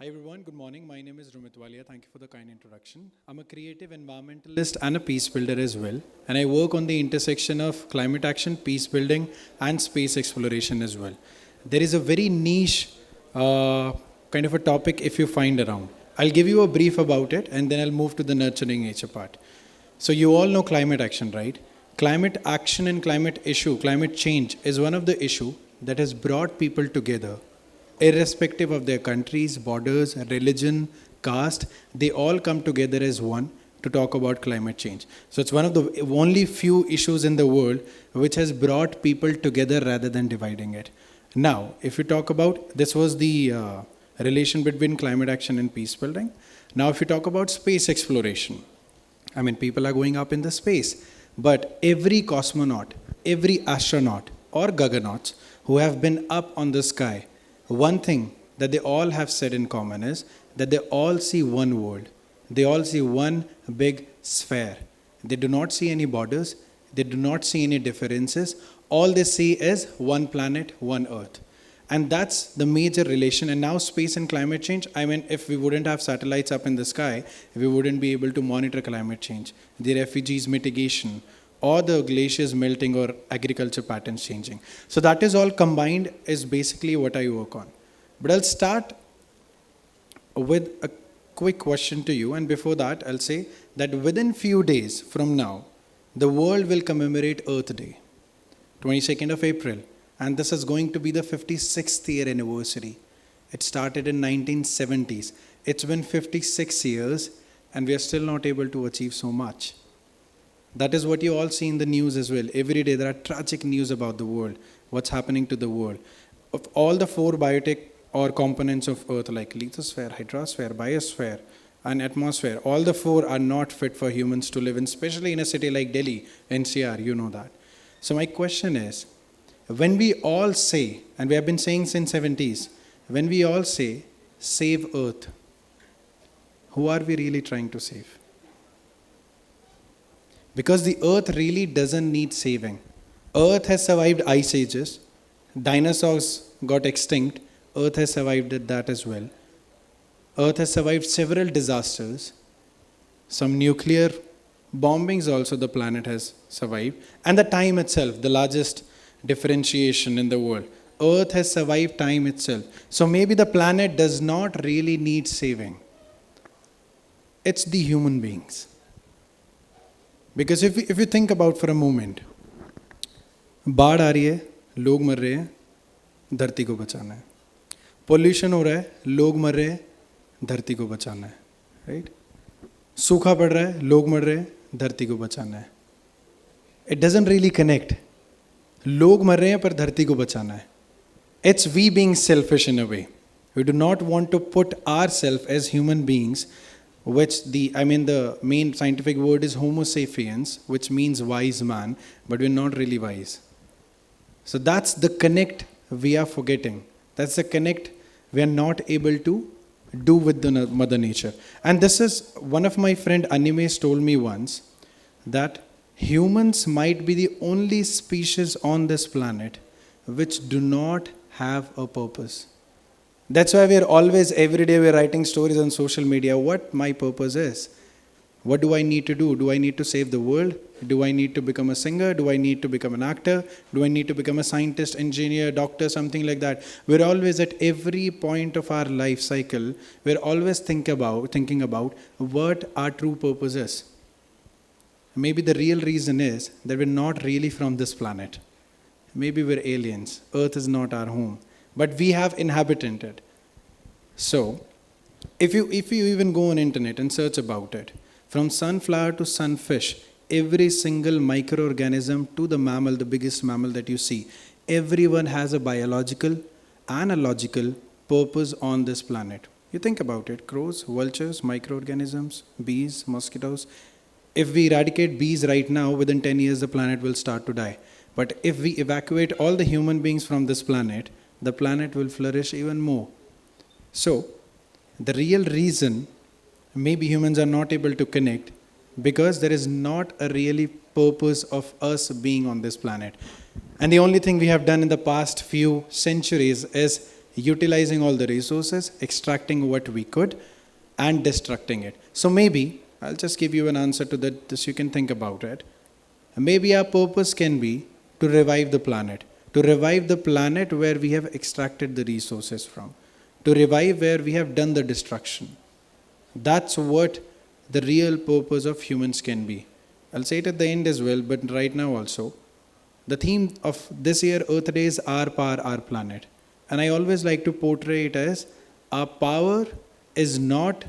Hi everyone, good morning. My name is Rumit Walia. Thank you for the kind introduction. I'm a creative environmentalist and a peace builder as well. And I work on the intersection of climate action, peace building, and space exploration as well. There is a very niche kind of a topic if you find around. I'll give you a brief about it and then I'll move to the nurturing nature part. So you all know climate action, right? Climate action and climate change is one of the issue that has brought people together irrespective of their countries, borders, religion, caste, they all come together as one to talk about climate change. So it's one of the only few issues in the world which has brought people together rather than dividing it. Now, if you talk about, this was the relation between climate action and peace building. Now, if you talk about space exploration, I mean, people are going up in the space, but every cosmonaut, every astronaut or gaganauts who have been up on the sky, one thing that they all have said in common is that they all see one world. They all see one big sphere. They do not see any borders. They do not see any differences. All they see is one planet, one Earth. And that's the major relation. And now space and climate change, I mean, if we wouldn't have satellites up in the sky, we wouldn't be able to monitor climate change, the refugees mitigation, or the glaciers melting or agriculture patterns changing. So that is all combined is basically what I work on. But I'll start with a quick question to you. And before that, I'll say that within few days from now, the world will commemorate Earth Day, 22nd of April. And this is going to be the 56th year anniversary. It started in 1970s. It's been 56 years and we are still not able to achieve so much. That is what you all see in the news as well. Every day there are tragic news about the world, what's happening to the world. Of all the four biotic or components of Earth like lithosphere, hydrosphere, biosphere, and atmosphere, all the four are not fit for humans to live in, especially in a city like Delhi, NCR, you know that. So my question is, when we all say, and we have been saying since 70s, when we all say, save Earth, who are we really trying to save? Because the Earth really doesn't need saving. Earth has survived ice ages. Dinosaurs got extinct. Earth has survived that as well. Earth has survived several disasters. Some nuclear bombings also the planet has survived. And the time itself, the largest differentiation in the world. Earth has survived time itself. So maybe the planet does not really need saving. It's the human beings. Because if you think about for a moment, बाढ़ आ रही है, लोग मर रहे हैं, धरती को बचाना है. Pollution हो रहा है, लोग मर रहे हैं, धरती को बचाना है, right? सूखा पड़ रहा है, लोग मर रहे हैं, धरती को बचाना है. It doesn't really connect. लोग मर रहे हैं पर धरती को बचाना है. It's we being selfish in a way. We do not want to put ourselves as human beings, which the main scientific word is Homo sapiens, which means wise man, but we're not really wise. So that's the connect we are forgetting. That's the connect we are not able to do with the Mother Nature. And this is, one of my friend Animes told me once, that humans might be the only species on this planet which do not have a purpose. That's why we're always, every day we're writing stories on social media, what my purpose is. What do I need to do? Do I need to save the world? Do I need to become a singer? Do I need to become an actor? Do I need to become a scientist, engineer, doctor, something like that? We're always at every point of our life cycle, we're always thinking about what our true purpose is. Maybe the real reason is that we're not really from this planet. Maybe we're aliens. Earth is not our home. But we have inhabited it. So, if you even go on internet and search about it, from sunflower to sunfish, every single microorganism to the mammal, the biggest mammal that you see, everyone has a biological and a logical purpose on this planet. You think about it, crows, vultures, microorganisms, bees, mosquitoes. If we eradicate bees right now, within 10 years the planet will start to die. But if we evacuate all the human beings from this planet, the planet will flourish even more. So, the real reason maybe humans are not able to connect because there is not a really purpose of us being on this planet. And the only thing we have done in the past few centuries is utilizing all the resources, extracting what we could, and destructing it. So maybe, I'll just give you an answer to that, this you can think about it. Maybe our purpose can be to revive the planet. To revive the planet where we have extracted the resources from. To revive where we have done the destruction. That's what the real purpose of humans can be. I'll say it at the end as well, but right now also. The theme of this year Earth Day is Our Power, Our Planet. And I always like to portray it as our power is not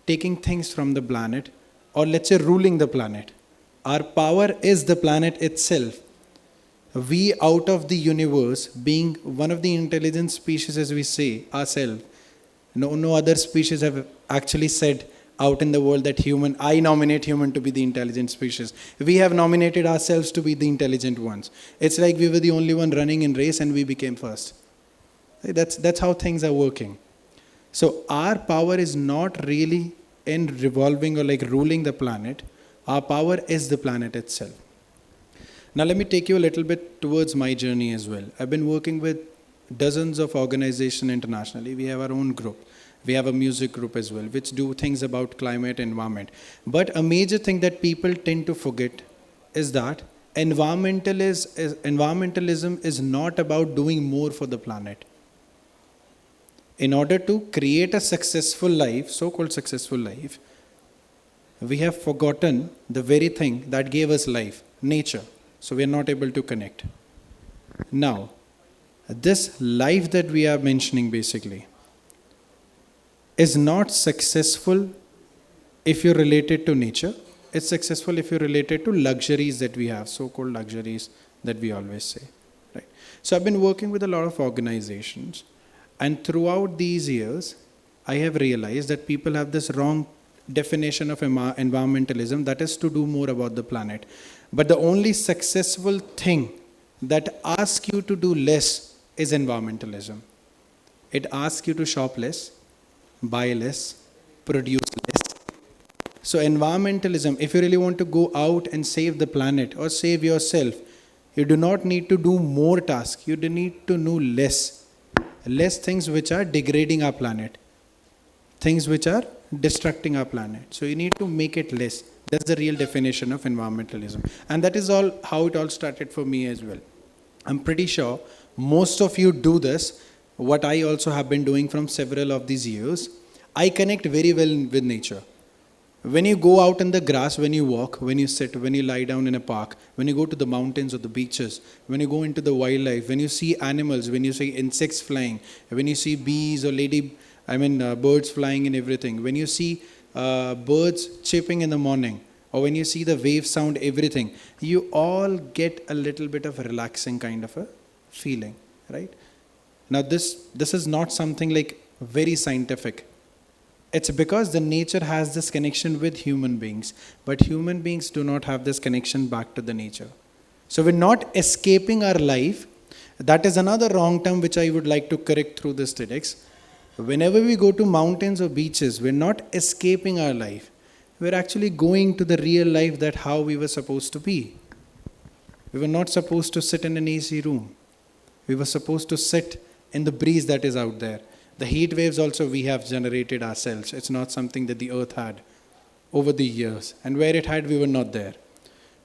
taking things from the planet or let's say ruling the planet. Our power is the planet itself. We out of the universe, being one of the intelligent species as we say ourselves, no other species have actually said out in the world that I nominate human to be the intelligent species. We have nominated ourselves to be the intelligent ones. It's like we were the only one running in race and we became first. That's how things are working. So our power is not really in revolving or like ruling the planet. Our power is the planet itself. Now let me take you a little bit towards my journey as well. I've been working with dozens of organizations internationally. We have our own group. We have a music group as well, which do things about climate, environment. But a major thing that people tend to forget is that environmentalism is not about doing more for the planet. In order to create a successful life, so-called successful life, we have forgotten the very thing that gave us life, nature. So we are not able to connect. Now, this life that we are mentioning basically is not successful if you're related to nature. It's successful if you're related to luxuries that we have, so-called luxuries that we always say. Right? So I've been working with a lot of organizations, and throughout these years, I have realized that people have this wrong definition of environmentalism, that is to do more about the planet. But the only successful thing that asks you to do less is environmentalism. It asks you to shop less, buy less, produce less. So environmentalism, if you really want to go out and save the planet or save yourself, you do not need to do more tasks. You need to do less. Less things which are degrading our planet. Things which are destructing our planet. So you need to make it less. That's the real definition of environmentalism. And that is all how it all started for me as well. I'm pretty sure most of you do this, what I also have been doing from several of these years. I connect very well with nature. When you go out in the grass, when you walk, when you sit, when you lie down in a park, when you go to the mountains or the beaches, when you go into the wildlife, when you see animals, when you see insects flying, when you see bees or birds flying and everything, when you see birds chirping in the morning, or when you see the wave sound, everything, you all get a little bit of a relaxing kind of a feeling, right? Now this is not something like very scientific. It's because the nature has this connection with human beings, but human beings do not have this connection back to the nature. So we're not escaping our life. That is another wrong term which I would like to correct through this TEDx. Whenever we go to mountains or beaches, we're not escaping our life. We're actually going to the real life that how we were supposed to be. We were not supposed to sit in an AC room. We were supposed to sit in the breeze that is out there. The heat waves also we have generated ourselves. It's not something that the earth had over the years. And where it had, we were not there.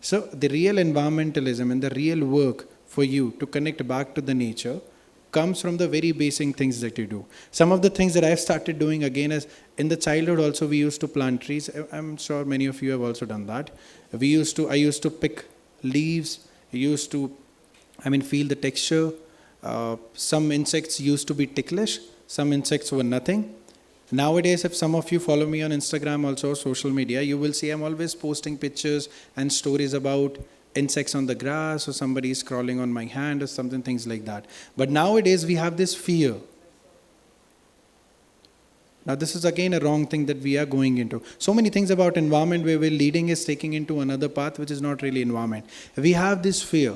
So the real environmentalism and the real work for you to connect back to the nature comes from the very basic things that you do. Some of the things that I've started doing again is, in the childhood also we used to plant trees. I'm sure many of you have also done that. I used to pick leaves. I used to, feel the texture. Some insects used to be ticklish. Some insects were nothing. Nowadays, if some of you follow me on Instagram, also social media, you will see I'm always posting pictures and stories about insects on the grass, or somebody is crawling on my hand or something, things like that. But nowadays, we have this fear. Now, this is again a wrong thing that we are going into. So many things about environment where we're leading is taking into another path, which is not really environment. We have this fear.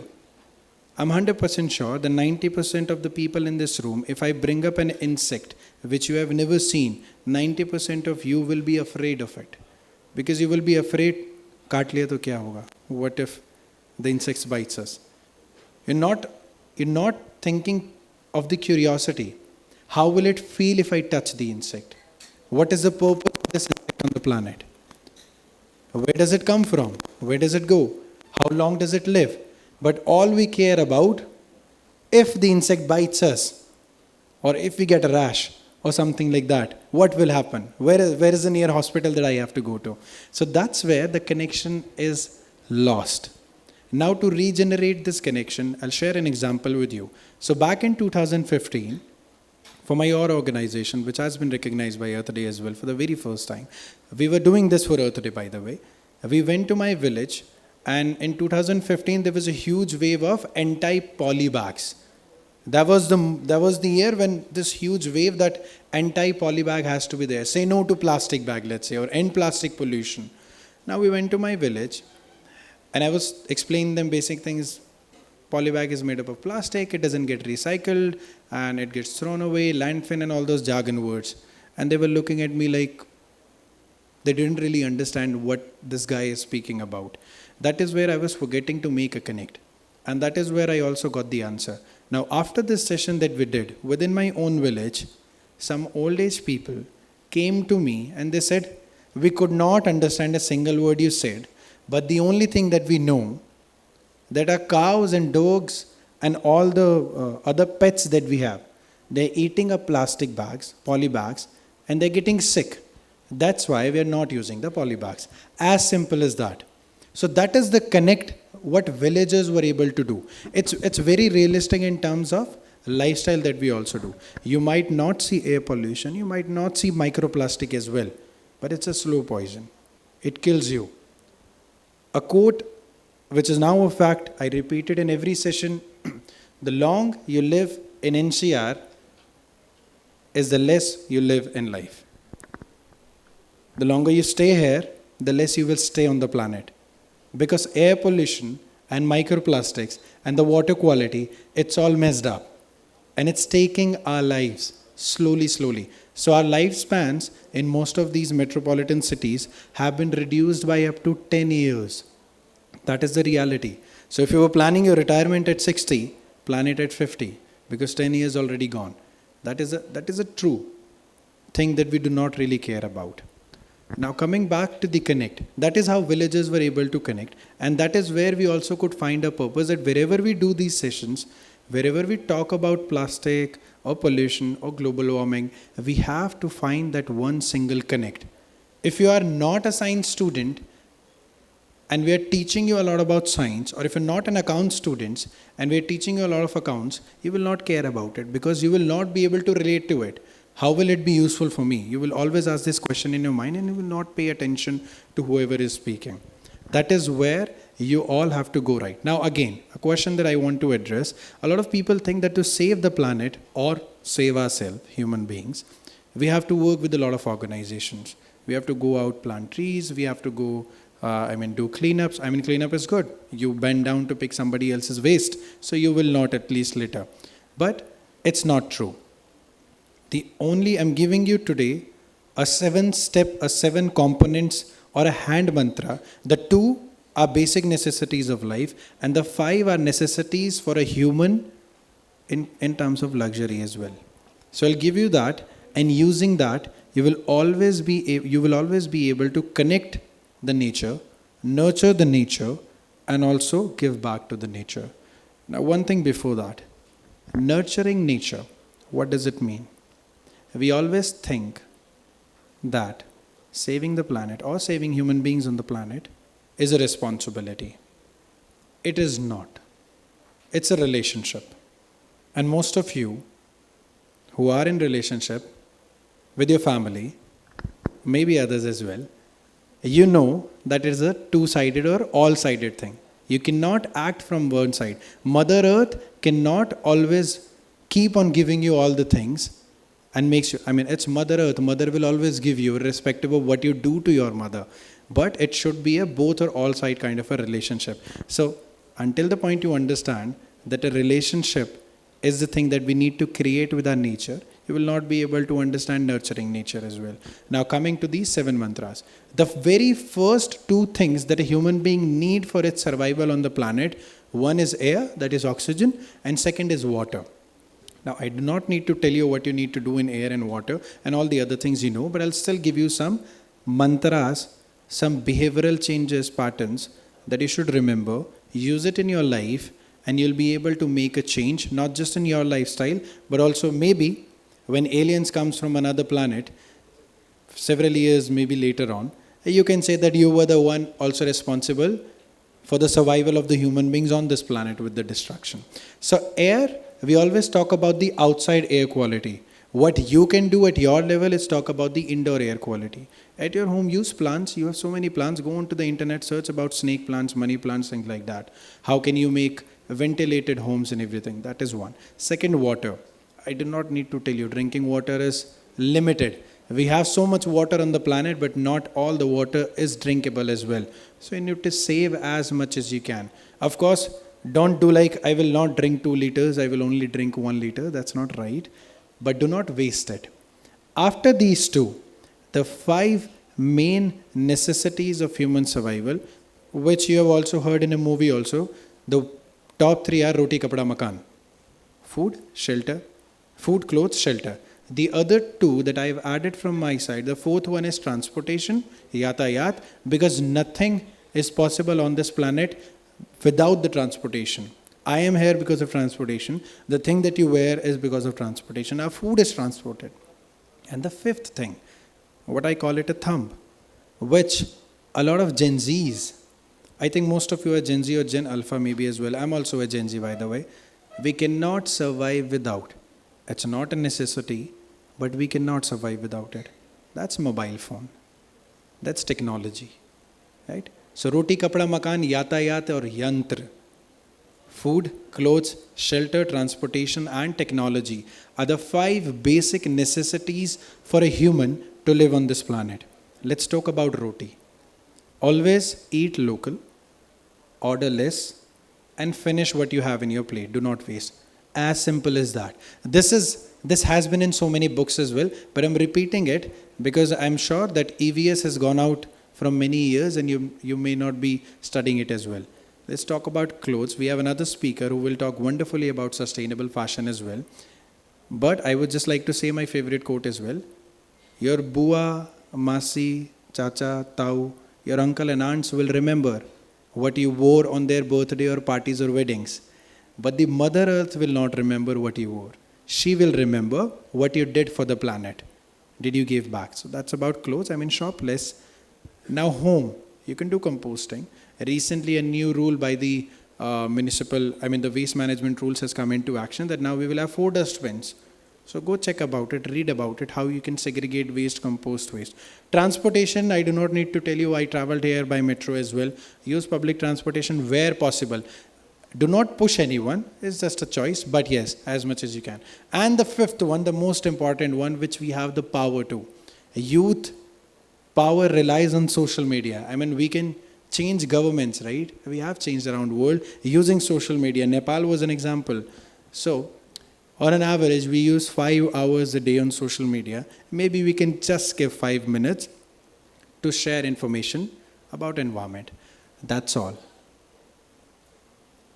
I'm 100% sure that 90% of the people in this room, if I bring up an insect which you have never seen, 90% of you will be afraid of it. Because you will be afraid, kaat liya to kya hoga? What if the insect bites us? You're not thinking of the curiosity. How will it feel if I touch the insect? What is the purpose of this insect on the planet? Where does it come from? Where does it go? How long does it live? But all we care about, if the insect bites us, or if we get a rash, or something like that, what will happen? Where is the near hospital that I have to go to? So that's where the connection is lost. Now to regenerate this connection, I'll share an example with you. So back in 2015, for my organization, which has been recognized by Earth Day as well for the very first time, we were doing this for Earth Day, by the way. We went to my village, and in 2015 there was a huge wave of anti-poly bags. That was the year when this huge wave that anti-poly bag has to be there. Say no to plastic bag, let's say, or end plastic pollution. Now we went to my village, and I was explaining them basic things. Polybag is made up of plastic, it doesn't get recycled, and it gets thrown away, landfill, and all those jargon words. And they were looking at me like they didn't really understand what this guy is speaking about. That is where I was forgetting to make a connect. And that is where I also got the answer. Now, after this session that we did, within my own village, some old age people came to me and they said, we could not understand a single word you said, but the only thing that we know that are cows and dogs and all the other pets that we have, they're eating up plastic bags, poly bags, and they're getting sick. That's why we're not using the poly bags. As simple as that. So that is the connect what villagers were able to do. It's very realistic in terms of lifestyle that we also do. You might not see air pollution, you might not see microplastic as well, but it's a slow poison. It kills you. A quote which is now a fact, I repeat it in every session, the long you live in NCR is the less you live in life. The longer you stay here, the less you will stay on the planet. Because air pollution and microplastics and the water quality, it's all messed up. And it's taking our lives slowly. So our lifespans in most of these metropolitan cities have been reduced by up to 10 years. That is the reality. So if you were planning your retirement at 60, plan it at 50, because 10 years already gone. That is a true thing that we do not really care about. Now coming back to the connect, that is how villagers were able to connect, and that is where we also could find a purpose that wherever we do these sessions, wherever we talk about plastic or pollution or global warming, we have to find that one single connect. If you are not a science student, and we are teaching you a lot about science, or if you're not an account student and we are teaching you a lot of accounts, you will not care about it because you will not be able to relate to it. How will it be useful for me? You will always ask this question in your mind and you will not pay attention to whoever is speaking. That is where you all have to go right. Now again, a question that I want to address. A lot of people think that to save the planet or save ourselves, human beings, we have to work with a lot of organizations. We have to go out, plant trees, we have to go do cleanups. Cleanup is good. You bend down to pick somebody else's waste, so you will not at least litter. But it's not true. I'm giving you today a 7-step, a 7 components or a hand mantra. The 2 are basic necessities of life and the 5 are necessities for a human in terms of luxury as well. So I'll give you that, and using that, you will always be able to connect the nature, nurture the nature, and also give back to the nature. Now one thing before that, nurturing nature, what does it mean? We always think that saving the planet or saving human beings on the planet is a responsibility. It is not. It's a relationship. And most of you who are in relationship with your family, maybe others as well, you know that it is a two-sided or all-sided thing. You cannot act from one side. Mother Earth cannot always keep on giving you all the things and makes you, it's Mother Earth. Mother will always give you, irrespective of what you do to your mother. But it should be a both or all-side kind of a relationship. So until the point you understand that a relationship is the thing that we need to create with our nature, you will not be able to understand nurturing nature as well. Now coming to these 7 mantras. The very first 2 things that a human being need for its survival on the planet, one is air, that is oxygen, and second is water. Now, I do not need to tell you what you need to do in air and water and all the other things you know, but I'll still give you some mantras, some behavioral changes, patterns that you should remember. Use it in your life, and you'll be able to make a change, not just in your lifestyle, but also maybe when aliens comes from another planet, several years maybe later on, you can say that you were the one also responsible for the survival of the human beings on this planet with the destruction. So air, we always talk about the outside air quality. What you can do at your level is talk about the indoor air quality. At your home, use plants. You have so many plants. Go onto the internet, search about snake plants, money plants, things like that. How can you make ventilated homes and everything? That is one. Second, water. I do not need to tell you, drinking water is limited. We have so much water on the planet, but not all the water is drinkable as well. So you need to save as much as you can. Of course, don't do like, I will not drink 2 liters, I will only drink 1 liter. That's not right. But do not waste it. After these two, the 5 main necessities of human survival, which you have also heard in a movie also, the top 3 are roti, kapda, makan. Food, shelter. Food, clothes, shelter. The other 2 that I have added from my side, the 4th one is transportation, yatayat, because nothing is possible on this planet without the transportation. I am here because of transportation. The thing that you wear is because of transportation. Our food is transported. And the 5th thing, what I call it a thumb, which a lot of Gen Zs, I think most of you are Gen Z or Gen Alpha maybe as well. I'm also a Gen Z, by the way. We cannot survive without. It's not a necessity, but we cannot survive without it. That's mobile phone. That's technology. Right? So roti, kapda, makan, yatayat or yantra. Food, clothes, shelter, transportation and technology are the 5 basic necessities for a human to live on this planet. Let's talk about roti. Always eat local, order less, and finish what you have in your plate. Do not waste. As simple as that. This has been in so many books as well, but I'm repeating it because I'm sure that EVS has gone out from many years and you may not be studying it as well. Let's talk about clothes. We have another speaker who will talk wonderfully about sustainable fashion as well. But I would just like to say my favorite quote as well. Your bua, masi, chacha, tau, your uncle and aunts will remember what you wore on their birthday or parties or weddings. But the Mother Earth will not remember what you wore. She will remember what you did for the planet. Did you give back? So that's about clothes. I mean, shop less. Now home. You can do composting. Recently, a new rule by the the waste management rules has come into action that now we will have 4 dustbins. So go check about it, read about it, how you can segregate waste, compost waste. Transportation, I do not need to tell you, I traveled here by metro as well. Use public transportation where possible. Do not push anyone, it's just a choice, but yes, as much as you can. And the 5th one, the most important one, which we have the power to. Youth power relies on social media. I mean, we can change governments, right? We have changed around the world using social media. Nepal was an example. So, on an average, we use 5 hours a day on social media. Maybe we can just give 5 minutes to share information about environment. That's all.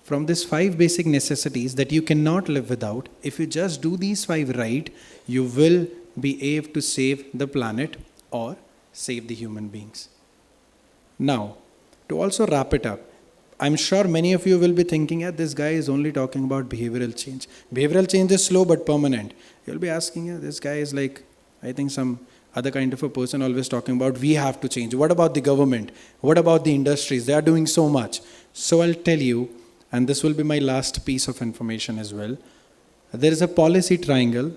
From these 5 basic necessities that you cannot live without, if you just do these 5 right, you will be able to save the planet or save the human beings. Now, to also wrap it up, I'm sure many of you will be thinking, this guy is only talking about behavioral change. Behavioral change is slow but permanent. You'll be asking, this guy is like, I think some other kind of a person always talking about, we have to change. What about the government? What about the industries? They are doing so much. So I'll tell you, and this will be my last piece of information as well. There is a policy triangle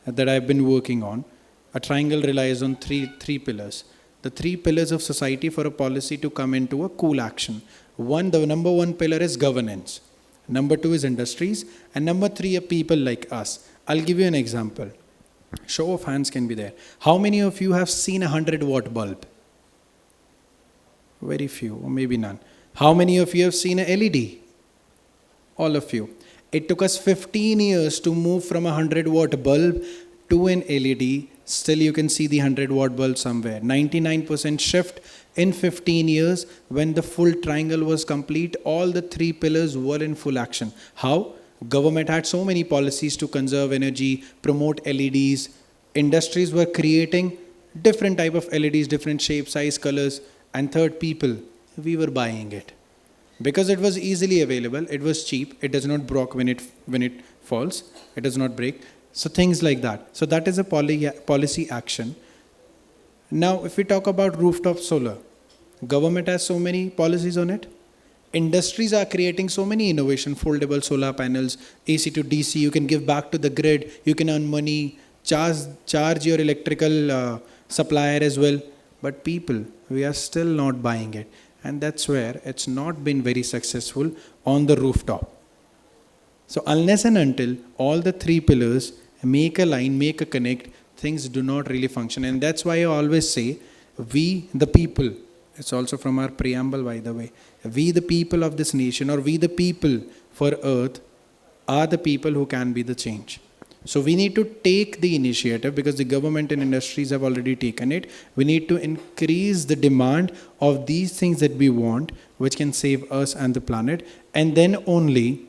that I've been working on. A triangle relies on three pillars. The 3 pillars of society for a policy to come into a cool action. The number 1 pillar is governance. Number 2 is industries. And number 3 are people like us. I'll give you an example. Show of hands can be there. How many of you have seen a 100-watt bulb? Very few, or maybe none. How many of you have seen a LED? All of you. It took us 15 years to move from a 100-watt bulb to an LED. Still you can see the 100-watt bulb somewhere. 99% shift in 15 years. When the full triangle was complete, all the 3 pillars were in full action. How? Government had so many policies to conserve energy, promote LEDs. Industries were creating different type of LEDs, different shapes, size, colors, and third, people, we were buying it because it was easily available, it was cheap, it does not break when it falls, it does not break. So things like that. So that is a policy action. Now, if we talk about rooftop solar, government has so many policies on it. Industries are creating so many innovation, foldable solar panels, AC to DC, you can give back to the grid, you can earn money, charge your electrical supplier as well. But people, we are still not buying it. And that's where it's not been very successful on the rooftop. So unless and until all the three pillars make a line, make a connect, things do not really function. And that's why I always say, we the people, it's also from our preamble by the way, we the people of this nation, or we the people for earth, are the people who can be the change. So we need to take the initiative, because the government and industries have already taken it. We need to increase the demand of these things that we want, which can save us and the planet, and then only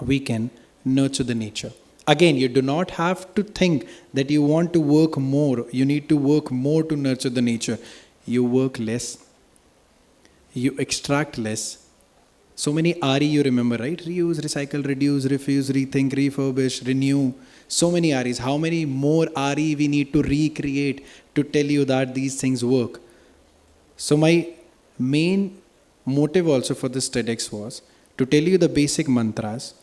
we can nurture the nature. Again, you do not have to think that you want to work more. You need to work more to nurture the nature. You work less. You extract less. So many RE you remember, right? Reuse, recycle, reduce, refuse, rethink, refurbish, renew. So many REs. How many more RE we need to recreate to tell you that these things work? So my main motive also for this TEDx was to tell you the basic mantras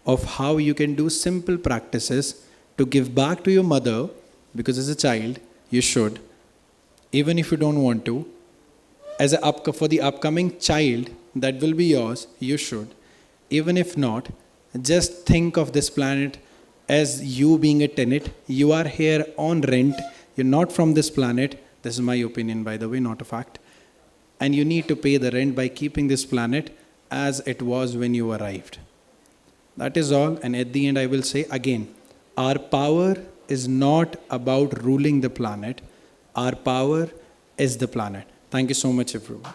of how you can do simple practices to give back to your mother, because as a child, you should, even if you don't want to. For the upcoming child that will be yours, you should. Even if not, just think of this planet as you being a tenant. You are here on rent. You're not from this planet. This is my opinion, by the way, not a fact. And you need to pay the rent by keeping this planet as it was when you arrived. That is all. And at the end, I will say again, our power is not about ruling the planet. Our power is the planet. Thank you so much, everyone.